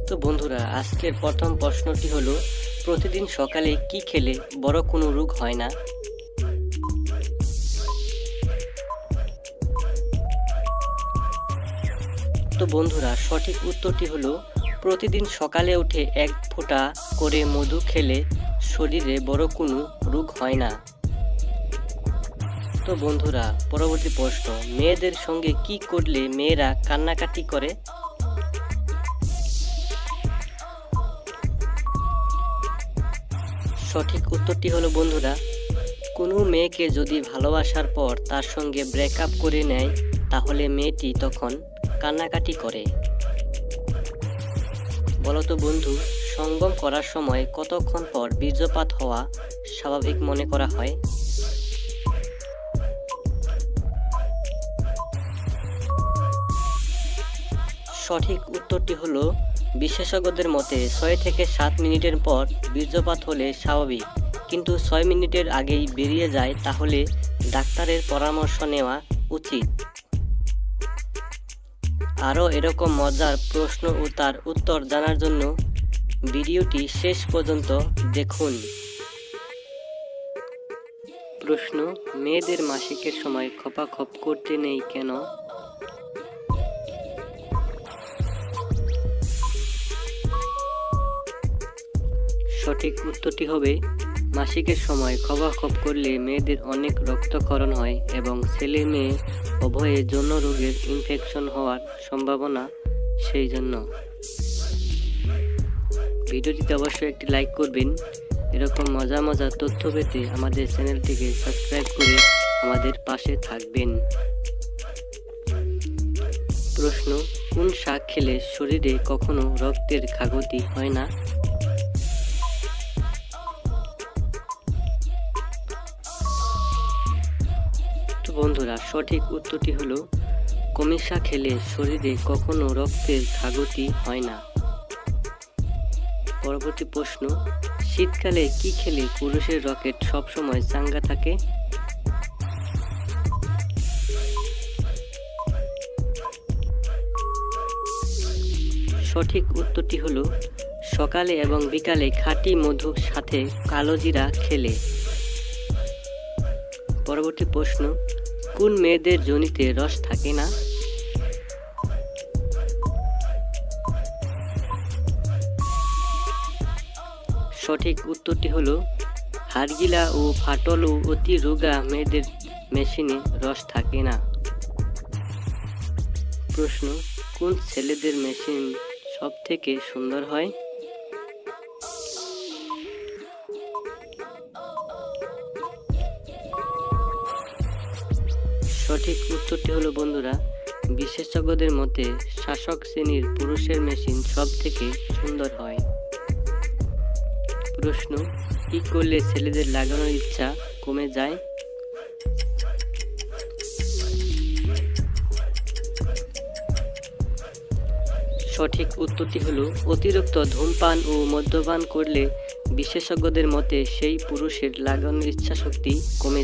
তো বন্ধুরা, আজকের প্রথম প্রশ্নটি হলো, প্রতিদিন সকালে কি খেলে বড় কোনো রোগ হয় না? তো বন্ধুরা, সঠিক উত্তরটি হলো, প্রতিদিন সকালে উঠে এক ফোঁটা করে মধু খেলে শরীরে বড় কোনো রোগ হয় না। তো বন্ধুরা, পরবর্তী প্রশ্ন, মেয়েদের সঙ্গে কি করলে মেয়েরা কান্নাকাটি করে? সঠিক উত্তরটি হলো বন্ধুরা, কোনো মেয়েকে যদি ভালোবাসার পর তার সঙ্গে ব্রেকআপ করে নেয়, তাহলে মেয়েটি তখন কান্নাকাটি করে। বলতো বন্ধু, সঙ্গম করার সময় কতক্ষণ পর বীর্যপাত হওয়া স্বাভাবিক মনে করা হয়? সঠিক উত্তরটি হলো, বিশেষজ্ঞদের মতে 6 থেকে 7 মিনিটের পর বীর্যপাত হলে স্বাভাবিক, কিন্তু 6 মিনিটের আগেই বেরিয়ে যায় তাহলে ডাক্তারের পরামর্শ নেওয়া উচিত। আরও এরকম মজার প্রশ্ন ও তার উত্তর জানার জন্য ভিডিওটি শেষ পর্যন্ত দেখুন। প্রশ্ন, মেয়েদের মাসিকের সময় খপাখপ করতে নেই কেন? সঠিক উত্তরটি হবে, মাসিকের সময় খপাখপ করলে মেয়েদের অনেক রক্তক্ষরণ হয় এবং ছেলে মেয়ে উভয়ে যৌন রোগের ইনফেকশন হওয়ার সম্ভাবনা, সেই জন্য। ভিডিওটিতে অবশ্যই একটি লাইক করবেন। এরকম মজার তথ্য পেতে আমাদের চ্যানেলটিকে সাবস্ক্রাইব করে আমাদের পাশে থাকবেন। প্রশ্ন, কোন শাক খেলে শরীরে কখনো রক্তের ঘাটতি হয় না? তো বন্ধুরা, সঠিক উত্তরটি হলো, কলমি শাক খেলে শরীরে কখনো রক্তের ঘাটতি হয় না। পরবর্তী প্রশ্ন, শীতকালে কি খেলে পুরুষের রকেট সবসময় চাঙ্গা থাকে? সঠিক উত্তরটি হলো, সকালে এবং বিকালে খাঁটি মধুর সাথে কালো জিরা খেলে। পরবর্তী প্রশ্ন, কোন মেয়েদের যোনিতে রস থাকে না? সঠিক উত্তরটি হলো, হাড়গিলা ও ফাটল ও অতি রোগা মেয়েদের মেশিনে রস থাকে না। প্রশ্ন, কোন ছেলেদের মেশিন সব থেকে সুন্দর হয়? সঠিক উত্তরটি হলো বন্ধুরা, বিশেষজ্ঞদের মতে শাসক শ্রেণীর পুরুষের মেশিন সব থেকে সুন্দর হয়। প্রশ্ন, কি করলে ছেলেদের লাগানোর ইচ্ছা কমে যায়? সঠিক উত্তরটি হলো, অতিরিক্ত ধূমপান ও মদ্যপান করলে বিশেষজ্ঞদের মতে সেই পুরুষের লাগানোর ইচ্ছা শক্তি কমে